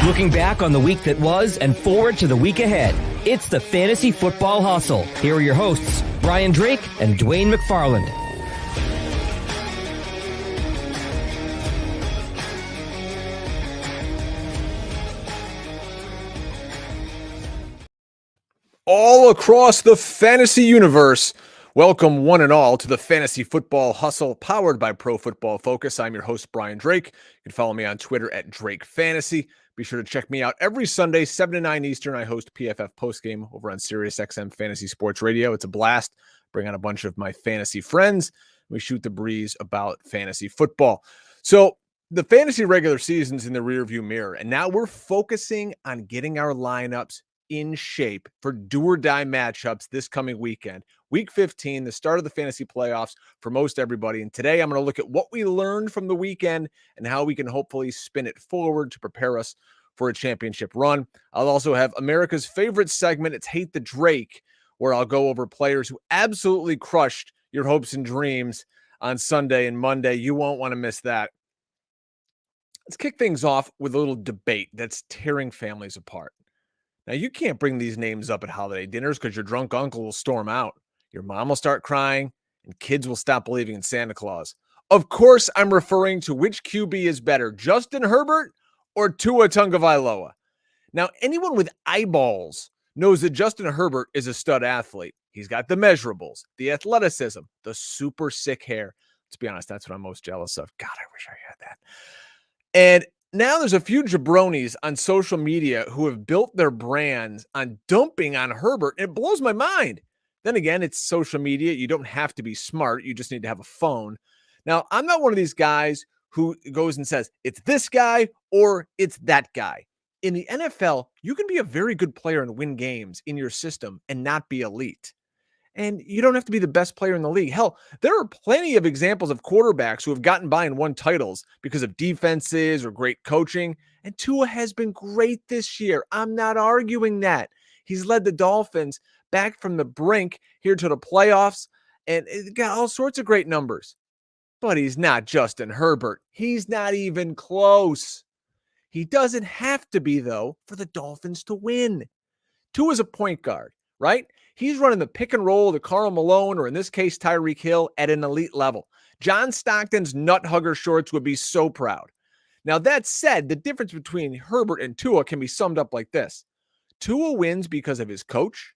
Looking back on the week that was and forward to the week ahead. It's the Fantasy Football Hustle. Here are your hosts, Brian Drake and Dwayne McFarland. All across the fantasy universe, welcome one and all to the Fantasy Football Hustle, powered by Pro Football Focus. I'm your host, Brian Drake. You can follow me on Twitter at Drake Fantasy. Be sure to check me out every Sunday, 7 to 9 Eastern. I host PFF Postgame over on SiriusXM Fantasy Sports Radio. It's a blast. Bring on a bunch of my fantasy friends. We shoot the breeze about fantasy football. So the fantasy regular season's in the rearview mirror, and now we're focusing on getting our lineups in shape for do-or-die matchups this coming weekend. Week 15, the start of the fantasy playoffs for most everybody. And today I'm going to look at what we learned from the weekend and how we can hopefully spin it forward to prepare us for a championship run. I'll also have America's favorite segment, It's Hate the Drake, where I'll go over players who absolutely crushed your hopes and dreams on Sunday and Monday. You won't want to miss that. Let's kick things off with a little debate that's tearing families apart. Now, you can't bring these names up at holiday dinners because your drunk uncle will storm out. Your mom will start crying, and kids will stop believing in Santa Claus. Of course, I'm referring to which QB is better, Justin Herbert or Tua Tagovailoa. Now, anyone with eyeballs knows that Justin Herbert is a stud athlete. He's got the measurables, the athleticism, the super sick hair. Let's be honest, that's what I'm most jealous of. God, I wish I had that. And now there's a few jabronis on social media who have built their brands on dumping on Herbert. And it blows my mind. Then again, it's social media. You don't have to be smart. You just need to have a phone. Now, I'm not one of these guys who goes and says, it's this guy or it's that guy. In the NFL, you can be a very good player and win games in your system and not be elite. And you don't have to be the best player in the league. Hell, there are plenty of examples of quarterbacks who have gotten by and won titles because of defenses or great coaching. And Tua has been great this year. I'm not arguing that. He's led the Dolphins back from the brink here to the playoffs and it got all sorts of great numbers. But he's not Justin Herbert. He's not even close. He doesn't have to be, though, for the Dolphins to win. Tua's a point guard, right? He's running the pick and roll to Karl Malone, or in this case, Tyreek Hill, at an elite level. John Stockton's nut hugger shorts would be so proud. Now, that said, the difference between Herbert and Tua can be summed up like this. Tua wins because of his coach,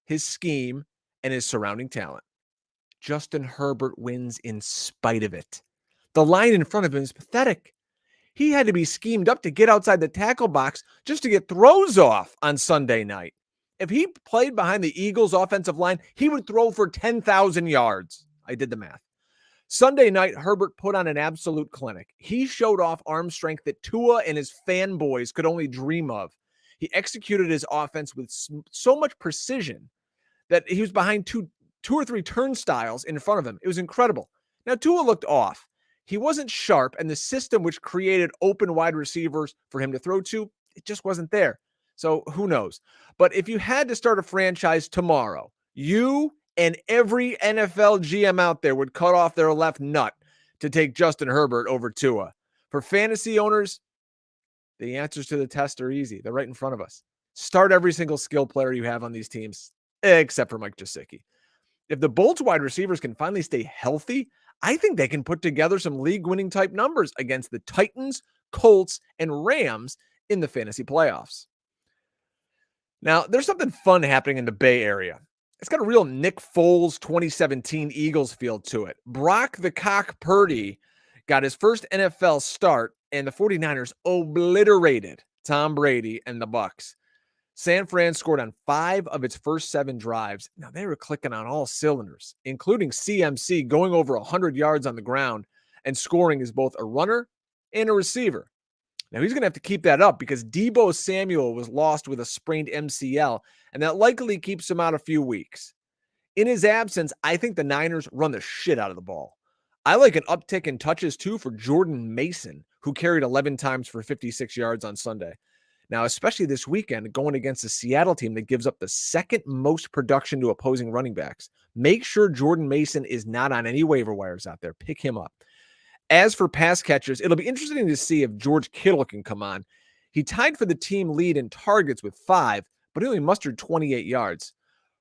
his scheme, and his surrounding talent. Justin Herbert wins in spite of it. The line in front of him is pathetic. He had to be schemed up to get outside the tackle box just to get throws off on Sunday night. If he played behind the Eagles' offensive line, he would throw for 10,000 yards. I did the math. Sunday night, Herbert put on an absolute clinic. He showed off arm strength that Tua and his fanboys could only dream of. He executed his offense with so much precision that he was behind two or three turnstiles in front of him. It was incredible. Now, Tua looked off. He wasn't sharp, and the system which created open wide receivers for him to throw to, it just wasn't there. So who knows? But if you had to start a franchise tomorrow, you and every NFL GM out there would cut off their left nut to take Justin Herbert over Tua. For fantasy owners, the answers to the test are easy. They're right in front of us. Start every single skill player you have on these teams, except for Mike Gesicki. If the Bolts wide receivers can finally stay healthy, I think they can put together some league-winning type numbers against the Titans, Colts, and Rams in the fantasy playoffs. Now, there's something fun happening in the Bay Area. It's got a real Nick Foles 2017 Eagles feel to it. Brock the Cock Purdy got his first NFL start, and the 49ers obliterated Tom Brady and the Bucs. San Fran scored on 5 of its first 7 drives. Now, they were clicking on all cylinders, including CMC going over 100 yards on the ground and scoring as both a runner and a receiver. Now, he's going to have to keep that up because Deebo Samuel was lost with a sprained MCL, and that likely keeps him out a few weeks. In his absence, I think the Niners run the shit out of the ball. I like an uptick in touches, too, for Jordan Mason, who carried 11 times for 56 yards on Sunday. Now, especially this weekend, going against a Seattle team that gives up the second most production to opposing running backs. Make sure Jordan Mason is not on any waiver wires out there. Pick him up. As for pass catchers, it'll be interesting to see if George Kittle can come on. He tied for the team lead in targets with 5, but he only mustered 28 yards.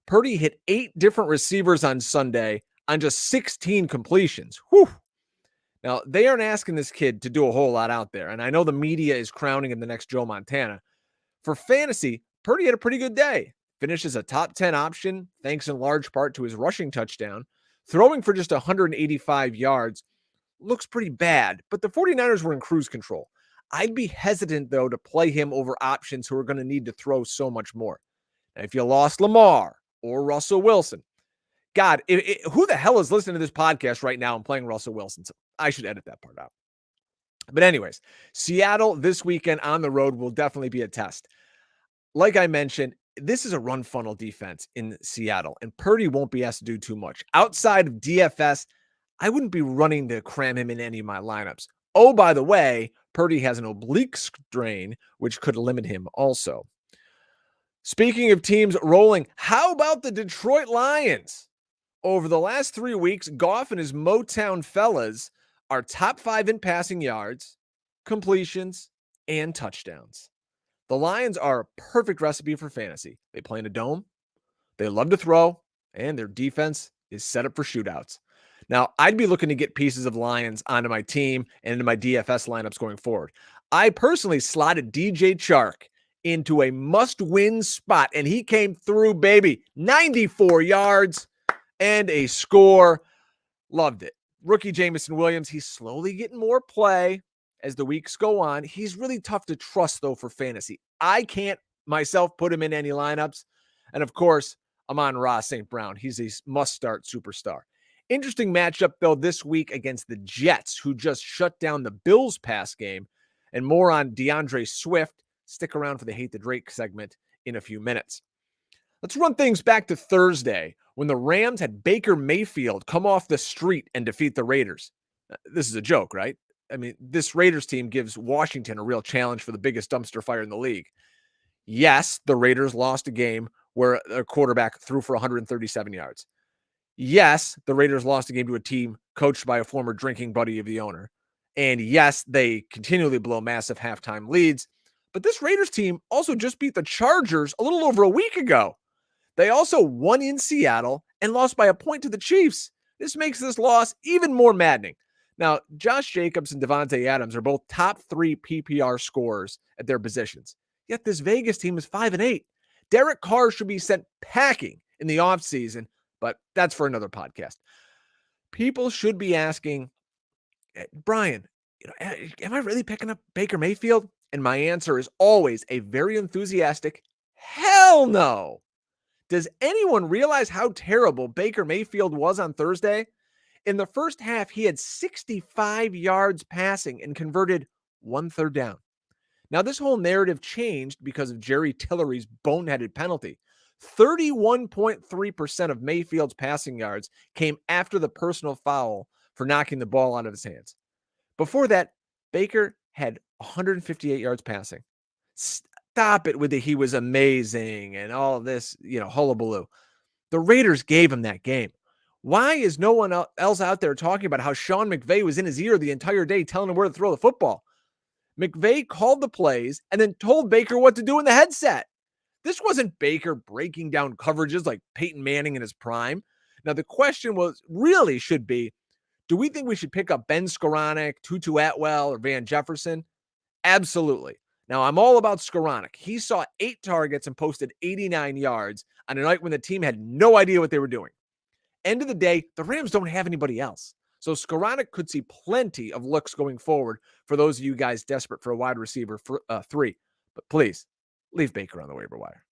Purdy hit 8 different receivers on Sunday on just 16 completions. Whew. Now, they aren't asking this kid to do a whole lot out there, and I know the media is crowning him the next Joe Montana. For fantasy, Purdy had a pretty good day. Finishes a top 10 option, thanks in large part to his rushing touchdown. Throwing for just 185 yards looks pretty bad, but the 49ers were in cruise control. I'd be hesitant, though, to play him over options who are going to need to throw so much more. Now, if you lost Lamar or Russell Wilson, God, who the hell is listening to this podcast right now and playing Russell Wilson? So I should edit that part out. But anyways, Seattle this weekend on the road will definitely be a test. Like I mentioned, this is a run funnel defense in Seattle, and Purdy won't be asked to do too much. Outside of DFS, I wouldn't be running to cram him in any of my lineups. Oh, by the way, Purdy has an oblique strain, which could limit him also. Speaking of teams rolling, how about the Detroit Lions? Over the last 3 weeks, Goff and his Motown fellas are top 5 in passing yards, completions, and touchdowns. The Lions are a perfect recipe for fantasy. They play in a dome, they love to throw, and their defense is set up for shootouts. Now, I'd be looking to get pieces of Lions onto my team and into my DFS lineups going forward. I personally slotted DJ Chark into a must-win spot, and he came through, baby. 94 yards and a score. Loved it. Rookie Jameson Williams, he's slowly getting more play as the weeks go on. He's really tough to trust, though, for fantasy. I can't myself put him in any lineups. And, of course, Amon-Ra St. Brown. He's a must-start superstar. Interesting matchup, though, this week against the Jets, who just shut down the Bills' pass game. And more on DeAndre Swift. Stick around for the Hate the Drake segment in a few minutes. Let's run things back to Thursday when the Rams had Baker Mayfield come off the street and defeat the Raiders. This is a joke, right? I mean, this Raiders team gives Washington a real challenge for the biggest dumpster fire in the league. Yes, the Raiders lost a game where their quarterback threw for 137 yards. Yes, the Raiders lost a game to a team coached by a former drinking buddy of the owner. And yes, they continually blow massive halftime leads. But this Raiders team also just beat the Chargers a little over a week ago. They also won in Seattle and lost by a point to the Chiefs. This makes this loss even more maddening. Now, Josh Jacobs and Devontae Adams are both top 3 PPR scorers at their positions. Yet this Vegas team is 5-8. Derek Carr should be sent packing in the offseason, but that's for another podcast. People should be asking, Brian, am I really picking up Baker Mayfield? And my answer is always a very enthusiastic, hell no. Does anyone realize how terrible Baker Mayfield was on Thursday? In the first half, he had 65 yards passing and converted 1 third down. Now, this whole narrative changed because of Jerry Tillery's boneheaded penalty. 31.3% of Mayfield's passing yards came after the personal foul for knocking the ball out of his hands. Before that, Baker had 158 yards passing. Stop it with the he was amazing and all of this, hullabaloo. The Raiders gave him that game. Why is no one else out there talking about how Sean McVay was in his ear the entire day telling him where to throw the football? McVay called the plays and then told Baker what to do in the headset. This wasn't Baker breaking down coverages like Peyton Manning in his prime. Now, the question really should be, do we think we should pick up Ben Skoranek, Tutu Atwell, or Van Jefferson? Absolutely. Now, I'm all about Skoranek. He saw 8 targets and posted 89 yards on a night when the team had no idea what they were doing. End of the day, the Rams don't have anybody else. So Skoranek could see plenty of looks going forward for those of you guys desperate for a wide receiver for 3. But please, leave Baker on the waiver wire.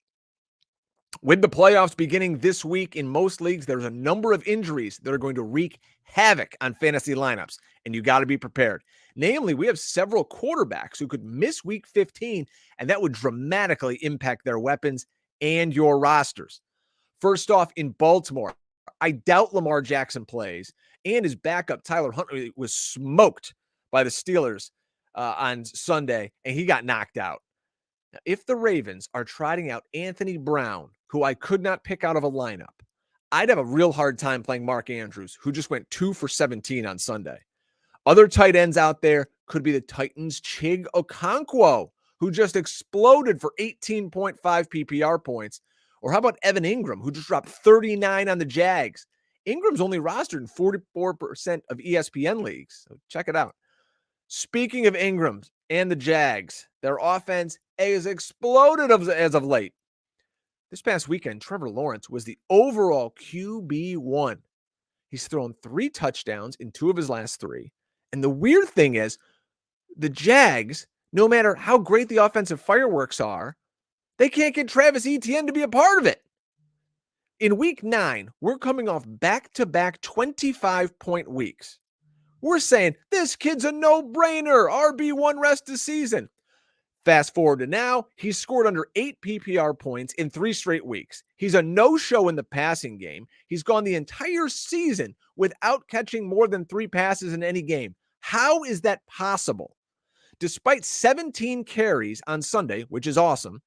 With the playoffs beginning this week in most leagues, there's a number of injuries that are going to wreak havoc on fantasy lineups, and you got to be prepared. Namely, we have several quarterbacks who could miss week 15, and that would dramatically impact their weapons and your rosters. First off, in Baltimore, I doubt Lamar Jackson plays, and his backup, Tyler Huntley, was smoked by the Steelers on Sunday, and he got knocked out. Now, if the Ravens are trotting out Anthony Brown, who I could not pick out of a lineup, I'd have a real hard time playing Mark Andrews, who just went 2 for 17 on Sunday. Other tight ends out there could be the Titans' Chig Okonkwo, who just exploded for 18.5 PPR points? Or how about Evan Ingram, who just dropped 39 on the Jags? Ingram's only rostered in 44% of ESPN leagues, so check it out. Speaking of Ingrams and the Jags, their offense has exploded as of late. This past weekend, Trevor Lawrence was the overall QB1. He's thrown 3 touchdowns in 2 of his last 3. And the weird thing is, the Jags, no matter how great the offensive fireworks are, they can't get Travis Etienne to be a part of it. In week 9, we're coming off back-to-back 25-point weeks. We're saying, this kid's a no-brainer, RB1 rest of season. Fast forward to now, he's scored under 8 PPR points in 3 straight weeks. He's a no-show in the passing game. He's gone the entire season without catching more than 3 passes in any game. How is that possible? Despite 17 carries on Sunday, which is awesome,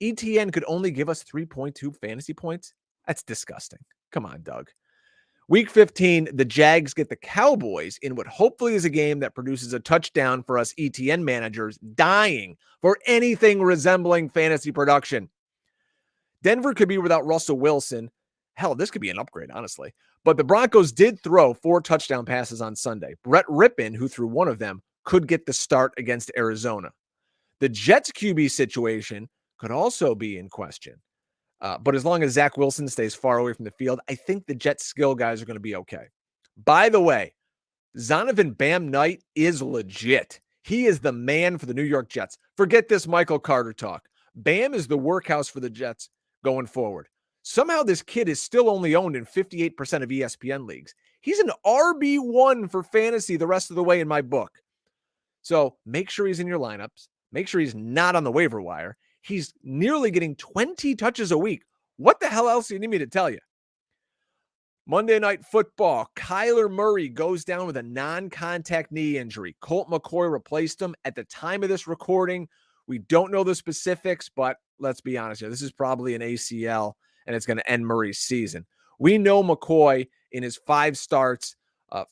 ETN could only give us 3.2 fantasy points. That's disgusting. Come on, Doug. Week 15, the Jags get the Cowboys in what hopefully is a game that produces a touchdown for us ETN managers dying for anything resembling fantasy production. Denver could be without Russell Wilson. Hell, this could be an upgrade, honestly. But the Broncos did throw 4 touchdown passes on Sunday. Brett Rippon, who threw one of them, could get the start against Arizona. The Jets QB situation could also be in question. But as long as Zach Wilson stays far away from the field, I think the Jets skill guys are going to be okay. By the way, Zonovan Bam Knight is legit. He is the man for the New York Jets. Forget this Michael Carter talk. Bam is the workhorse for the Jets going forward. Somehow this kid is still only owned in 58% of ESPN leagues. He's an RB1 for fantasy the rest of the way in my book. So make sure he's in your lineups. Make sure he's not on the waiver wire. He's nearly getting 20 touches a week. What the hell else do you need me to tell you? Monday Night Football, Kyler Murray goes down with a non-contact knee injury. Colt McCoy replaced him. At the time of this recording, we don't know the specifics, but let's be honest here. This is probably an ACL, and it's going to end Murray's season. We know McCoy, in his 5 starts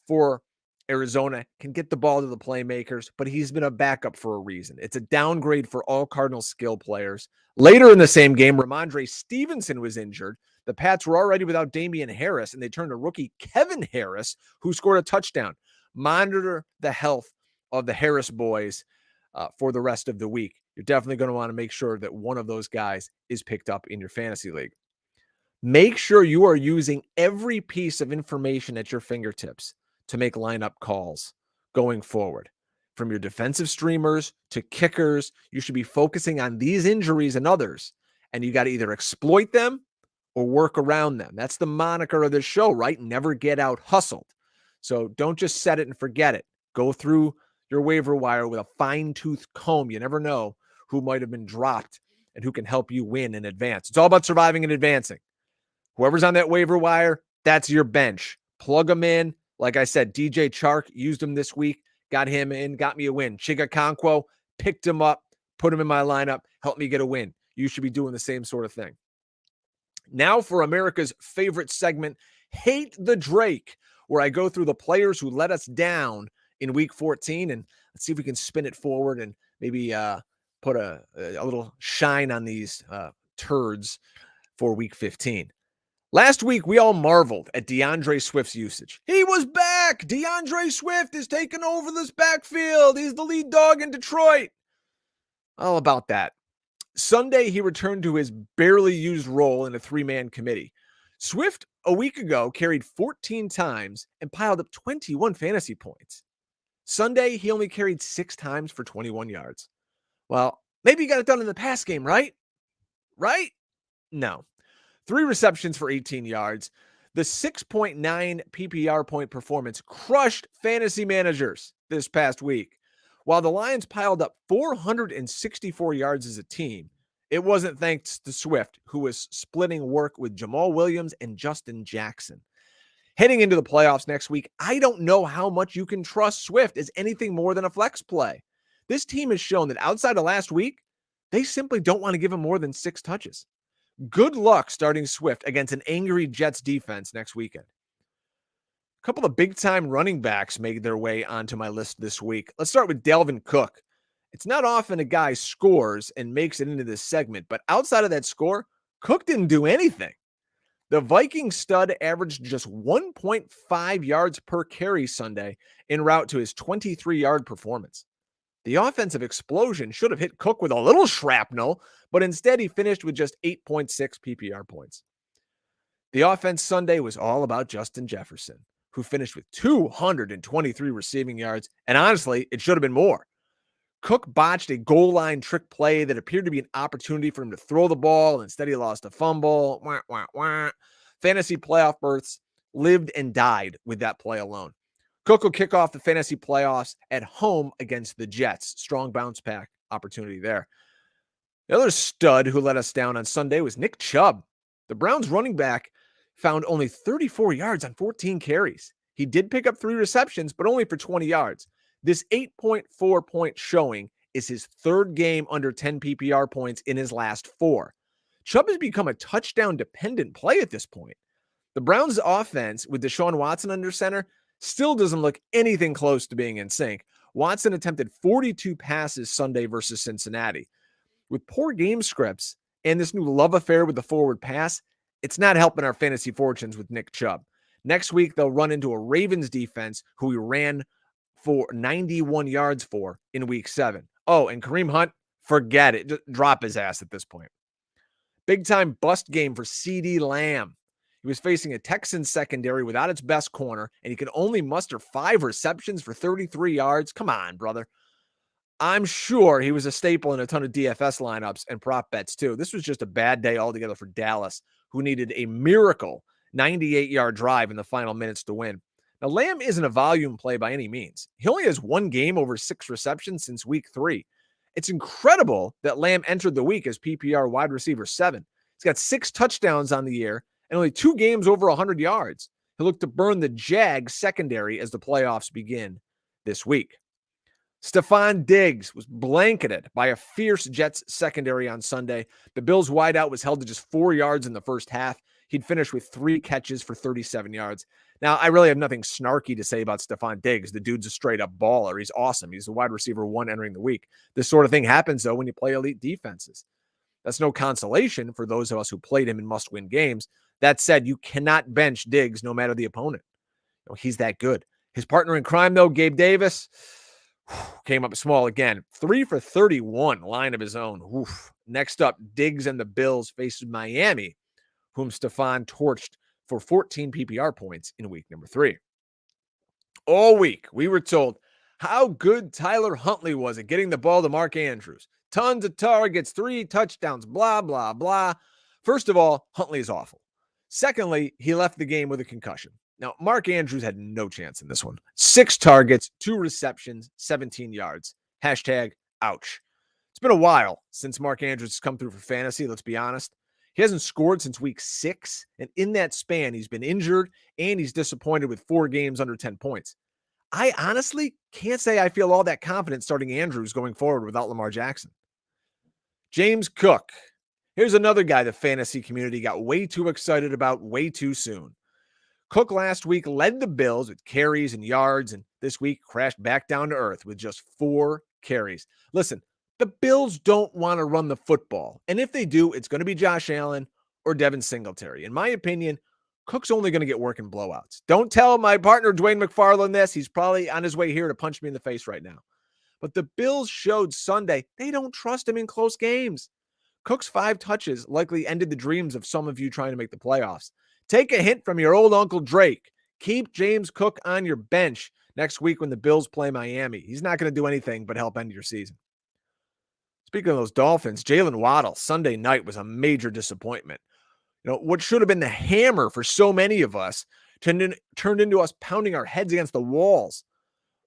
for Arizona, can get the ball to the playmakers, but he's been a backup for a reason. It's a downgrade for all Cardinals skill players. Later in the same game, Ramondre Stevenson was injured. The Pats were already without Damian Harris, and they turned to rookie Kevin Harris, who scored a touchdown. Monitor the health of the Harris boys for the rest of the week. You're definitely going to want to make sure that one of those guys is picked up in your fantasy league. Make sure you are using every piece of information at your fingertips to make lineup calls going forward. From your defensive streamers to kickers, you should be focusing on these injuries and others, and you got to either exploit them or work around them. That's the moniker of this show, right? Never get out hustled. So don't just set it and forget it. Go through your waiver wire with a fine-tooth comb. You never know who might have been dropped and who can help you win and advance. It's all about surviving and advancing. Whoever's on that waiver wire, that's your bench. Plug them in. Like I said, DJ Chark used him this week, got him in, got me a win. Chig Okonkwo, picked him up, put him in my lineup, helped me get a win. You should be doing the same sort of thing. Now for America's favorite segment, Hate the Drake, where I go through the players who let us down in week 14, and let's see if we can spin it forward and maybe put a little shine on these turds for week 15. Last week, we all marveled at DeAndre Swift's usage. He was back. DeAndre Swift is taking over this backfield. He's the lead dog in Detroit. All about that. Sunday, he returned to his barely used role in a 3-man committee. Swift, a week ago, carried 14 times and piled up 21 fantasy points. Sunday, he only carried 6 times for 21 yards. Well, maybe he got it done in the pass game, right? Right? No. 3 receptions for 18 yards. The 6.9 PPR point performance crushed fantasy managers this past week. While the Lions piled up 464 yards as a team, it wasn't thanks to Swift, who was splitting work with Jamal Williams and Justin Jackson. Heading into the playoffs next week, I don't know how much you can trust Swift as anything more than a flex play. This team has shown that outside of last week, they simply don't want to give him more than 6 touches. Good luck starting Swift against an angry Jets defense next weekend. A couple of big-time running backs made their way onto my list this week. Let's start with Dalvin Cook. It's not often a guy scores and makes it into this segment, but outside of that score, Cook didn't do anything. The Viking stud averaged just 1.5 yards per carry Sunday en route to his 23-yard performance. The offensive explosion should have hit Cook with a little shrapnel, but instead he finished with just 8.6 PPR points. The offense Sunday was all about Justin Jefferson, who finished with 223 receiving yards, and honestly, it should have been more. Cook botched a goal line trick play that appeared to be an opportunity for him to throw the ball, and instead he lost a fumble. Wah, wah, wah. Fantasy playoff berths lived and died with that play alone. Cook will kick off the fantasy playoffs at home against the Jets. Strong bounce back opportunity there. The other stud who let us down on Sunday was Nick Chubb. The Browns running back found only 34 yards on 14 carries. He did pick up 3 receptions, but only for 20 yards. This 8.4 point showing is his third game under 10 PPR points in his last 4. Chubb has become a touchdown-dependent play at this point. The Browns' offense, with Deshaun Watson under center, still doesn't look anything close to being in sync. Watson attempted 42 passes Sunday versus Cincinnati. With poor game scripts and this new love affair with the forward pass, it's not helping our fantasy fortunes with Nick Chubb. Next week, they'll run into a Ravens defense who we ran for 91 yards for in week 7. Oh, and Kareem Hunt, forget it. Just drop his ass at this point. Big time bust game for CeeDee Lamb. He was facing a Texans secondary without its best corner, and he could only muster 5 receptions for 33 yards. Come on, brother. I'm sure he was a staple in a ton of DFS lineups and prop bets too. This was just a bad day altogether for Dallas, who needed a miracle 98-yard drive in the final minutes to win. Now, Lamb isn't a volume play by any means. He only has 1 game over 6 receptions since week 3. It's incredible that Lamb entered the week as PPR wide receiver 7. He's got 6 touchdowns on the year and only 2 games over 100 yards. He'll look to burn the Jags secondary as the playoffs begin this week. Stephon Diggs was blanketed by a fierce Jets secondary on Sunday. The Bills' wideout was held to just 4 yards in the first half. He'd finished with 3 catches for 37 yards. Now, I really have nothing snarky to say about Stephon Diggs. The dude's a straight-up baller. He's awesome. He's the wide receiver 1 entering the week. This sort of thing happens, though, when you play elite defenses. That's no consolation for those of us who played him in must-win games. That said, you cannot bench Diggs no matter the opponent. He's that good. His partner in crime, though, Gabe Davis, came up small again. 3 for 31, line of his own. Oof. Next up, Diggs and the Bills face Miami, whom Stephon torched for 14 PPR points in week number 3. All week, we were told how good Tyler Huntley was at getting the ball to Mark Andrews. Tons of targets, 3 touchdowns, blah, blah, blah. First of all, Huntley is awful. Secondly, he left the game with a concussion. Now, Mark Andrews had no chance in this one. 6 targets, 2 receptions, 17 yards. Hashtag ouch. It's been a while since Mark Andrews has come through for fantasy, let's be honest. He hasn't scored since week 6, and in that span, he's been injured, and he's disappointed with 4 games under 10 points. I honestly can't say I feel all that confident starting Andrews going forward without Lamar Jackson. James Cook. Here's another guy the fantasy community got way too excited about way too soon. Cook last week led the Bills with carries and yards, and this week crashed back down to earth with just 4 carries. Listen, the Bills don't want to run the football, and if they do, it's going to be Josh Allen or Devin Singletary. In my opinion, Cook's only going to get work in blowouts. Don't tell my partner Dwayne McFarland this. He's probably on his way here to punch me in the face right now. But the Bills showed Sunday they don't trust him in close games. Cook's 5 touches likely ended the dreams of some of you trying to make the playoffs. Take a hint from your old Uncle Drake. Keep James Cook on your bench next week when the Bills play Miami. He's not going to do anything but help end your season. Speaking of those Dolphins, Jalen Waddle Sunday night was a major disappointment. What should have been the hammer for so many of us turned into us pounding our heads against the walls.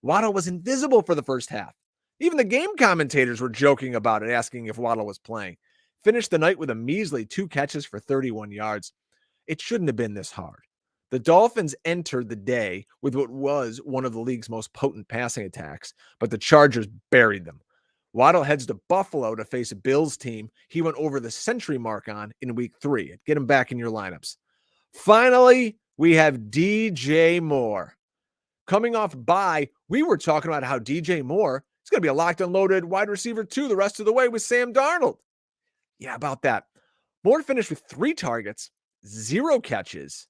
Waddle was invisible for the first half. Even the game commentators were joking about it, asking if Waddle was playing. Finished the night with a measly 2 catches for 31 yards. It shouldn't have been this hard. The Dolphins entered the day with what was one of the league's most potent passing attacks, but the Chargers buried them. Waddle heads to Buffalo to face a Bills team he went over the century mark on in week 3. Get him back in your lineups. Finally, we have DJ Moore. Coming off bye, we were talking about how DJ Moore is He's going to be a locked and loaded wide receiver too the rest of the way with Sam Darnold. Yeah, about that. Moore finished with 3 targets, 0 catches,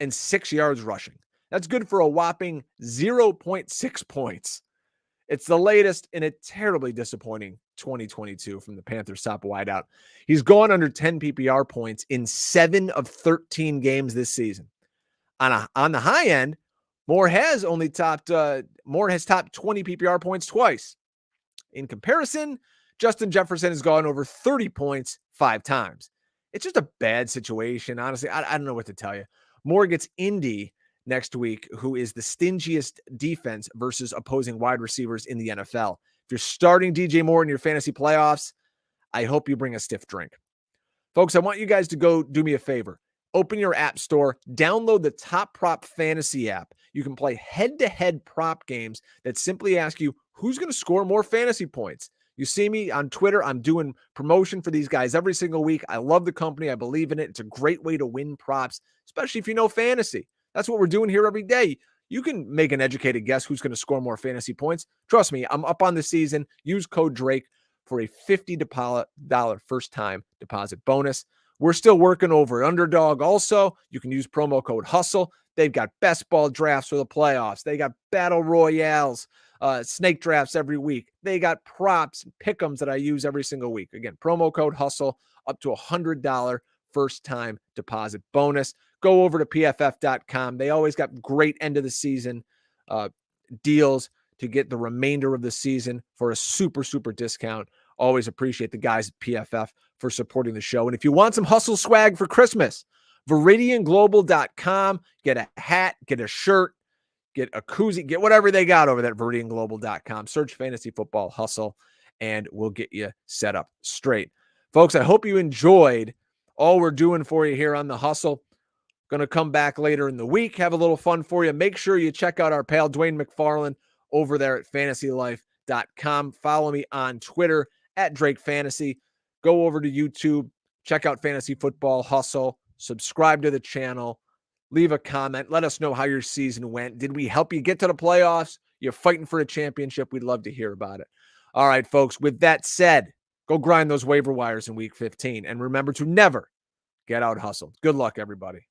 and 6 yards rushing. That's good for a whopping 0.6 points. It's the latest in a terribly disappointing 2022 from the Panthers' top wideout. He's gone under 10 PPR points in 7 of 13 games this season. On the high end, Moore has topped 20 PPR points twice. In comparison, Justin Jefferson has gone over 30 points 5 times. It's just a bad situation, honestly. I don't know what to tell you. Moore gets Indy next week, who is the stingiest defense versus opposing wide receivers in the NFL. If you're starting DJ Moore in your fantasy playoffs, I hope you bring a stiff drink. Folks, I want you guys to go do me a favor. Open your app store, download the Top Prop Fantasy app. You can play head-to-head prop games that simply ask you who's going to score more fantasy points. You see me on Twitter. I'm doing promotion for these guys every single week. I love the company. I believe in it. It's a great way to win props, especially if you know fantasy. That's what we're doing here every day. You can make an educated guess who's going to score more fantasy points. Trust me, I'm up on the season. Use code Drake for a $50 first-time deposit bonus. We're still working over Underdog also. You can use promo code HUSTLE. They've got best ball drafts for the playoffs. They got battle royales, snake drafts every week. They got props, pick'ems that I use every single week. Again, promo code HUSTLE, up to $100 first-time deposit bonus. Go over to PFF.com. They always got great end of the season deals to get the remainder of the season for a super, super discount. Always appreciate the guys at PFF for supporting the show. And if you want some hustle swag for Christmas, ViridianGlobal.com. Get a hat, get a shirt, get a koozie, get whatever they got over there at ViridianGlobal.com. Search Fantasy Football Hustle, and we'll get you set up straight. Folks, I hope you enjoyed all we're doing for you here on The Hustle. Going to come back later in the week, have a little fun for you. Make sure you check out our pal Dwayne McFarland over there at FantasyLife.com. Follow me on Twitter at Drake Fantasy. Go over to YouTube, check out Fantasy Football Hustle, subscribe to the channel, leave a comment. Let us know how your season went. Did we help you get to the playoffs? You're fighting for a championship. We'd love to hear about it. All right, folks, with that said, go grind those waiver wires in week 15. And remember to never get out hustled. Good luck, everybody.